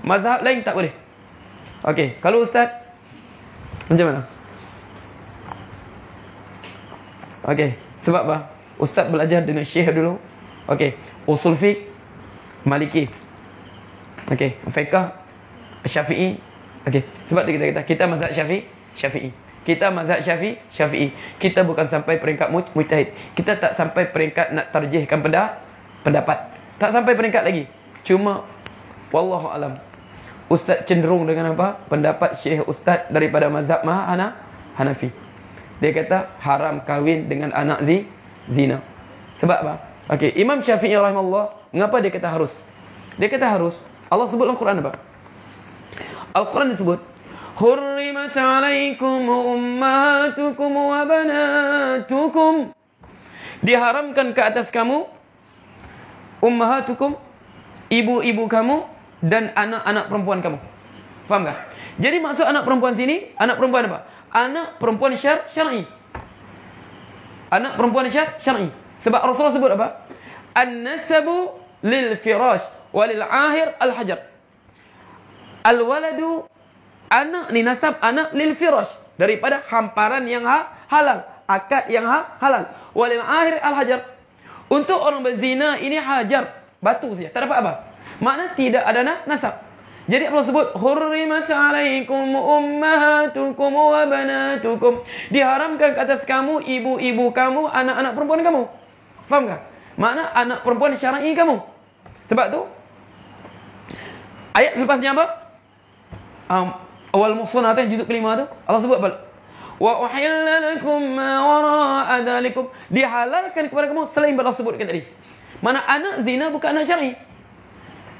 Mazhab lain tak boleh. Okey, kalau ustaz macam mana? Okey, sebab apa? Ustaz belajar dengan syekh dulu. Okey, usul fiqh Maliki. Okey, fiqh Syafi'i. Okey, sebab tu kita mazhab Syafi'i. Kita mazhab Syafi'i. Kita bukan sampai peringkat mujtahid. Kita tak sampai peringkat nak tarjihkan pendapat. Tak sampai peringkat lagi. Cuma wallahu alam, ustaz cenderung dengan apa? Pendapat syekh ustaz daripada mazhab Hanafi. Dia kata haram kahwin dengan anak zina. Sebab apa? Okey, Imam Syafi'i rahimahullah, mengapa dia kata harus? Dia kata harus. Allah sebut dalam Quran apa? Al-Quran disebut, "Hurrimat 'alaikum ummahatukum wa banatukum." Diharamkan ke atas kamu ummahatukum, ibu-ibu kamu dan anak-anak perempuan kamu. Faham tak? Jadi maksud anak perempuan sini, anak perempuan apa? Anak perempuan syar'i. Anak perempuan syar'i. Sebab Rasulullah sebut apa? An-nasabu lil firash walil ahir al-hajar. Al-waladu, anak ni nasab anak lil firash, daripada hamparan yang halal, akad yang halal. Walil ahir al-hajar. Untuk orang berzina ini hajar, batu saja, tak dapat apa. Makna tidak ada nasab. Jadi Allah sebut hurrimat 'alaikum ummahatukum wa banatukum. Diharamkan ke atas kamu ibu-ibu kamu, anak-anak perempuan kamu. Faham tak? Makna anak perempuan syar'i kamu. Sebab tu ayat selepasnya apa? Awal muhsanat juzuk kelima tu Allah sebut apa? Wa uhilla lakum ma wara'a dzalikum. Dihalalkan kepada kamu selain Allah sebutkan tadi. Mana anak zina bukan anak syar'i.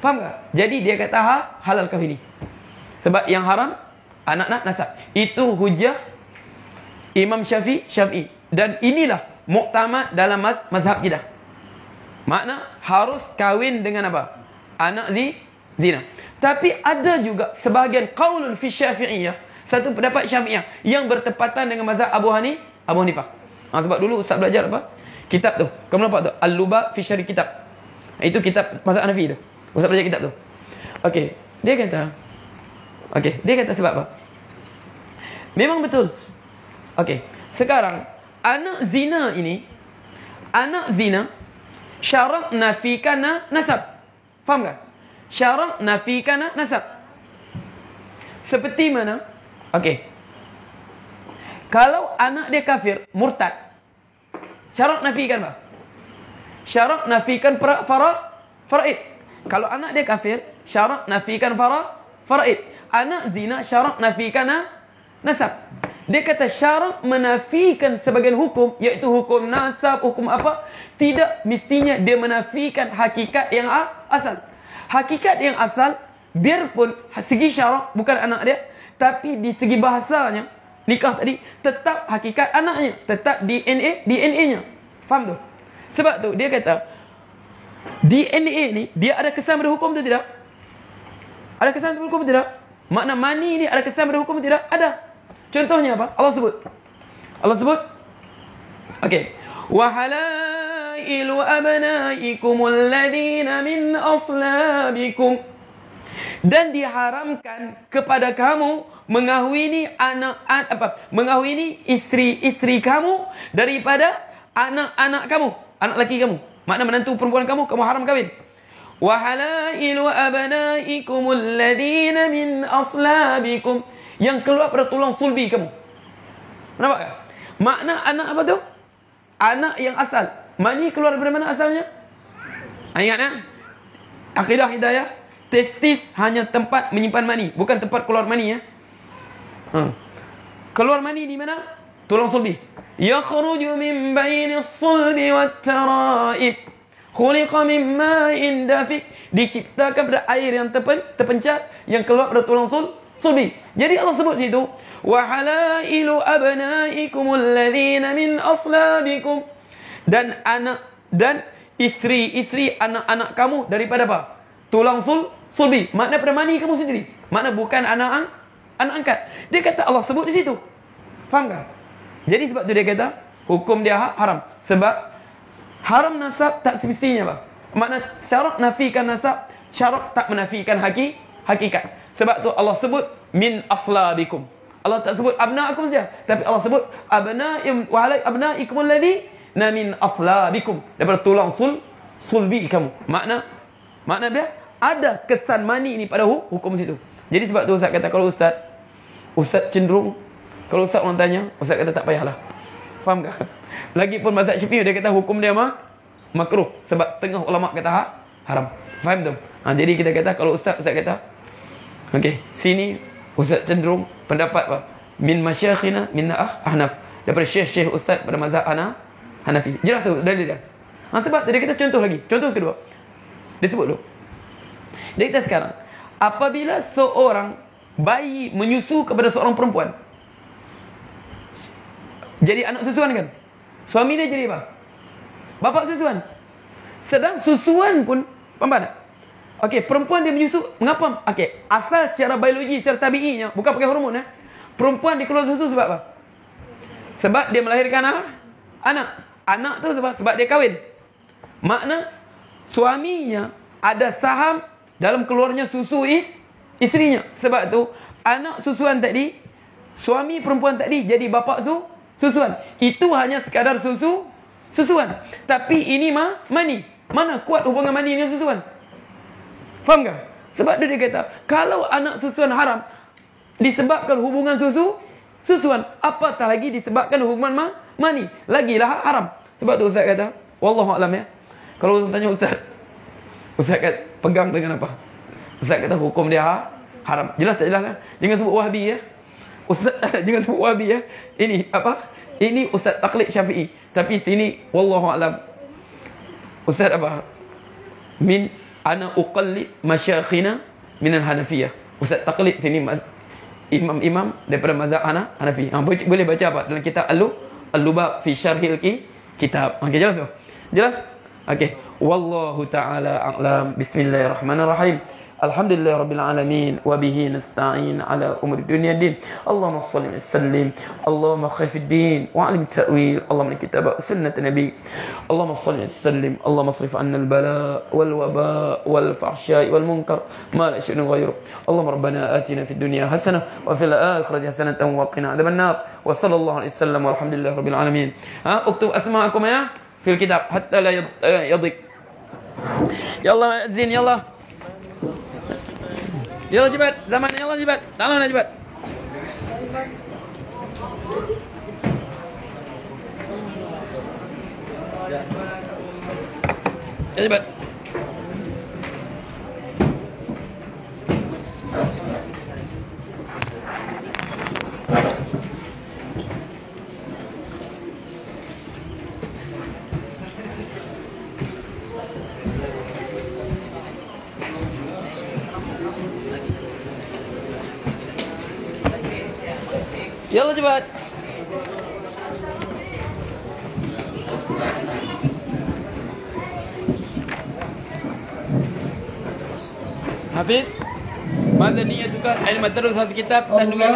Faham tak? Jadi dia kata halal kahwin ini. Sebab yang haram anak nasab. Itu hujah Imam Syafi'i. Dan inilah muktamad dalam mazhab kita. Makna harus kahwin dengan apa? Anak zina. Tapi ada juga sebahagian qaulun fi Syafi'iyah, satu pendapat Syafi'iyah yang bertepatan dengan mazhab Abu Hanifah. Sebab dulu Ustaz belajar apa? Kitab tu. Kamu nampak tu? Al-Luba fi Syarih Kitab. Itu kitab mazhab Hanafi tu. Ustaz belajar kitab tu. Okey, dia kata sebab apa? Memang betul. Okey, sekarang anak zina syarak nafikan nasab. Faham tak? Syarak nafikan nasab. Seperti mana? Okey. Kalau anak dia kafir, murtad, syarak nafikan apa? Syarak nafikan faraid. Kalau anak dia kafir, syarak nafikan faraid. Anak zina syarak nafikan nasab. Dia kata syarak menafikan sebagian hukum, iaitu hukum nasab, hukum apa, tidak mestinya dia menafikan hakikat yang asal. Hakikat yang asal, biarpun segi syarak bukan anak dia, tapi di segi bahasanya, nikah tadi, tetap hakikat anaknya, tetap DNA-nya. Faham tu? Sebab tu dia kata DNA ni dia ada kesan pada hukum tu tidak? Ada kesan pada hukum tidak? Makna mani ni ada kesan pada hukum tidak? Ada. Contohnya apa? Allah sebut. Okey. Wa halailu abnaikum alladhina min aslabikum. Dan diharamkan kepada kamu mengahwini mengahwini isteri-isteri kamu daripada anak-anak kamu, anak laki kamu. Makna menantu perempuan kamu haram kahwin. Wa halailu abnaikum alladhina min aslabikum, yang keluar pada tulang sulbi kamu. Nampak tak? Makna anak apa tu? Anak yang asal. Mani keluar daripada mana asalnya? Ingat tak? Akidah hidayah, testis hanya tempat menyimpan mani, bukan tempat keluar mani ya. Keluar mani di mana? Tulang sulbi. Yakhruju min baini sulbi wat tara'ib. Khuliqa min ma'in dafiq. Diciptakan pada air yang terpencar, yang keluar pada tulang sulbi. Jadi Allah sebut situ, wa halailu abnaikum alladhina min aslabikum, dan anak dan isteri-isteri anak-anak kamu daripada apa? Tulang sulbi. Makna pada mani kamu sendiri. Makna bukan anak angkat. Dia kata Allah sebut di situ. Faham tak? Jadi sebab tu dia kata hukum dia haram. Sebab haram nasab tak semestinya apa? Makna syarak nafikan nasab, syarak tak menafikan hakikat. Sebab tu Allah sebut min aslabikum. Allah tak sebut abnaakum saja, tapi Allah sebut abnaikum alladhina min aslabikum, daripada tulang sulbi kamu. Makna dia ada kesan mani ni pada hukum situ. Jadi sebab tu Ustaz kata kalau Ustaz cenderung, kalau Ustaz orang tanya, Ustaz kata tak payahlah. Faham tak? Lagipun mazhab Syafi'i dia kata hukum dia makruh, sebab setengah ulama kata haram. Faham tu? Jadi kita kata kalau Ustaz kata okey, sini Ustaz cenderung pendapat apa? Min masyayikhina min ahnaf. daripada syekh-syekh ustaz pada mazhab Hanafi. Jelas tu dalil dia. Sebab tadi kita contoh lagi. Contoh kedua. Dia sebut dulu. Dia kata sekarang, apabila seorang bayi menyusu kepada seorang perempuan, jadi anak susuan kan? Suami dia jadi apa? Bapa susuan. Sedang susuan pun, faham tak? Okey, perempuan dia menyusu, mengapa? Okey, asal secara biologi, secara tabi'inya, bukan pakai hormon perempuan dia keluar susu sebab apa? Sebab dia melahirkan anak. Anak tu sebab dia kahwin. Makna suaminya ada saham dalam keluarnya susu isterinya. Sebab tu anak susuan tadi, suami perempuan tadi jadi bapa susuan. Itu hanya sekadar susuan. Tapi ini mani. Mana kuat hubungan mani dengan susuan? Faham tak? Sebab dia kata, kalau anak susuan haram disebabkan hubungan susuan, apatah lagi disebabkan hubungan mani, lagilah haram. Sebab tu ustaz kata, wallahu a'lam ya. Kalau ustaz tanya ustaz kata pegang dengan apa? Ustaz kata hukum dia haram. Jelas tak jelas kan? Jangan sebut Wahabi ya. Ustaz jangan sebut Wahabi ya. Ini apa? Ini ustaz taklid Syafi'i. Tapi sini wallahu a'lam. Ustaz apa? Min ana uqallid masyayikhina min al-Hanafiyah. Ustaz taklid sini imam-imam daripada mazhab Hanafi. Boleh baca apa? Dalam kitab Al-Lubab fi Syarhil Kitab. Okey, jelas tu? Jelas? Okey. Wallahu ta'ala a'lam. Bismillahirrahmanirrahim. Alhamdulillah rabbil alamin wa bihi nasta'in ala umuri dunya din. Allahumma shalli wa sallim. Allahumma khafid din wa 'alim ta'wil. Allahumma kitab sunnat nabi. Allahumma shalli wa sallim. Allahumma srif 'anna al-bala wal waba wal fahsya wal munkar ma la shay'un ghayru. Allahumma rabbana atina fid dunya hasanah wa fil akhirati hasanatan wa qina adhaban nar. Wa sallallahu alaihi wasallam walhamdulillah rabbil alamin. Uktub asma'akum ya fil kitab hatta la yadik. Ya Allah azin ya Allah. Ya Allah cepat, zaman ya Allah cepat. Tolong cepat. Ya cepat. Ya Allah cepat. Hafiz, mada niyatuka ilmu terus kitab dan juga